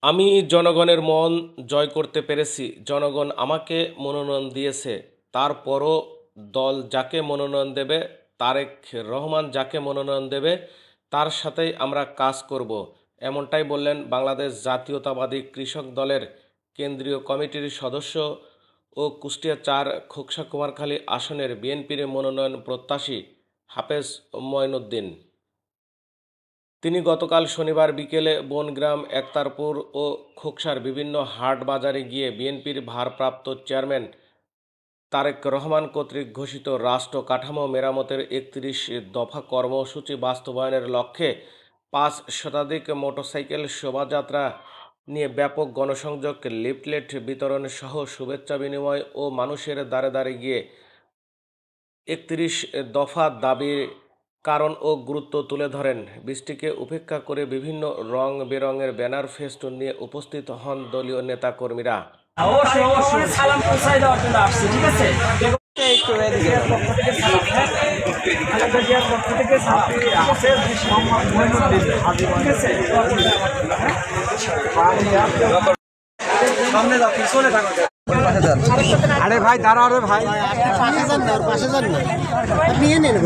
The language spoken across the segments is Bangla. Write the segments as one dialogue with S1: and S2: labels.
S1: আমি জনগণের মন জয় করতে পেরেছি। জনগণ আমাকে মনোনয়ন দিয়েছে। তারপরও দল যাকে মনোনয়ন দেবে, তারেক রহমান যাকে মনোনয়ন দেবে, তার সাথেই আমরা কাজ করব, এমনটাই বললেন বাংলাদেশ জাতীয়তাবাদী কৃষক দলের কেন্দ্রীয় কমিটির সদস্য ও কুষ্টিয়া ৪ খোকসা কুমারখালী আসনের বিএনপির মনোনয়ন প্রত্যাশী হাফেজ মঈনুদ্দিন। তিনি গতকাল শনিবার বিকেলে বনগ্রাম, একতারপুর ও খোকসার বিভিন্ন হাট বাজারে গিয়ে বিএনপির ভারপ্রাপ্ত চেয়ারম্যান তারেক রহমান কর্তৃক ঘোষিত রাষ্ট্র কাঠামো মেরামতের ৩১ দফা কর্মসূচি বাস্তবায়নের লক্ষ্যে ৫ শতাধিক মোটরসাইকেল শোভাযাত্রা নিয়ে ব্যাপক গণসংযোগ, লিফলেট বিতরণ সহ শুভেচ্ছা বিনিময় ও মানুষের দ্বারে দ্বারে গিয়ে ৩১ দফা দাবির কারণ ও গুরুত্ব তুলে ধরেন। বৃষ্টিকে উপেক্ষা করে বিভিন্ন রং বেরঙের ব্যানার ফেস্টুন নিয়ে উপস্থিত হন দলীয় নেতাকর্মীরা।
S2: সালাম পৌঁছায় দেওয়ার জন্য আসছি, ঠিক আছে?
S3: আরে ভাই দাঁড়া, আরে ভাই নিয়ে নেন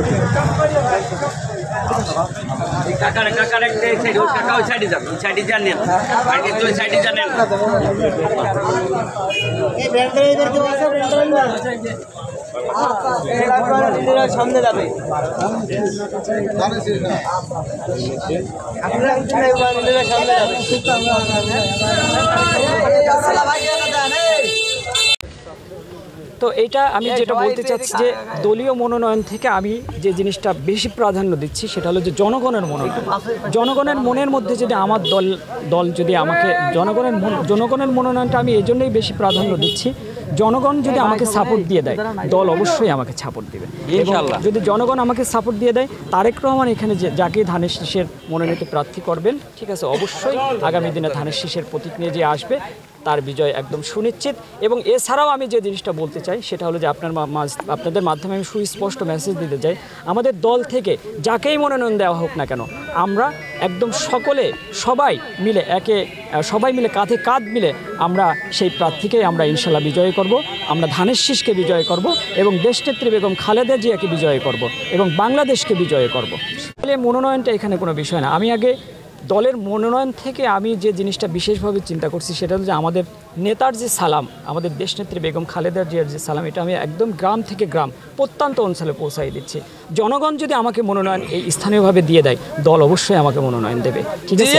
S3: সামনে যাবে।
S2: তো এটা আমি যেটা বলতে চাচ্ছি যে দলীয় মনোনয়ন থেকে আমি যে জিনিসটা বেশি প্রাধান্য দিচ্ছি সেটা হলো যে জনগণের মনোনয়ন। জনগণের মনের মধ্যে যদি আমার দল যদি আমাকে জনগণের মনোনয়নটা আমি এই জন্যই বেশি প্রাধান্য দিচ্ছি। জনগণ যদি আমাকে সাপোর্ট দিয়ে দেয়, দল অবশ্যই আমাকে সাপোর্ট দেবে। ইনশাআল্লাহ যদি জনগণ আমাকে সাপোর্ট দিয়ে দেয়, তারেক রহমান এখানে যাকে ধানের শীষের মনোনীত প্রার্থী করবেন, ঠিক আছে, অবশ্যই আগামী দিনে ধানের শীষের প্রতীক নিয়ে যে আসবে তার বিজয় একদম সুনিশ্চিত। এবং এছাড়াও আমি যে জিনিসটা বলতে চাই সেটা হলো যে আপনাদের মাধ্যমে আমি সুস্পষ্ট মেসেজ দিতে চাই, আমাদের দল থেকে যাকেই মনোনয়ন দেওয়া হোক না কেন, আমরা একদম সবাই মিলে কাঁধে কাঁধ মিলে আমরা সেই প্রার্থীকেই আমরা ইনশাল্লাহ বিজয়ী করব। আমরা ধানের শীষকে বিজয় করব এবং দেশনেত্রী বেগম খালেদা জিয়াকে বিজয় করব এবং বাংলাদেশকে বিজয় করব। মনোনয়নটা এখানে কোনো বিষয় না। আমি আগে দলের মনোনয়ন থেকে আমি যে জিনিসটা বিশেষভাবে চিন্তা করছি সেটা হলো যে আমাদের নেতার যে সালাম, আমাদের দেশনেত্রী বেগম খালেদা জিয়ার যে সালাম, এটা আমি একদম গ্রাম থেকে গ্রাম প্রত্যন্ত অঞ্চলে পৌঁছাই দিচ্ছি। জনগণ যদি আমাকে মনোনয়ন এই স্থানীয়ভাবে দিয়ে দেয়, দল অবশ্যই আমাকে মনোনয়ন দেবে, ঠিক আছে?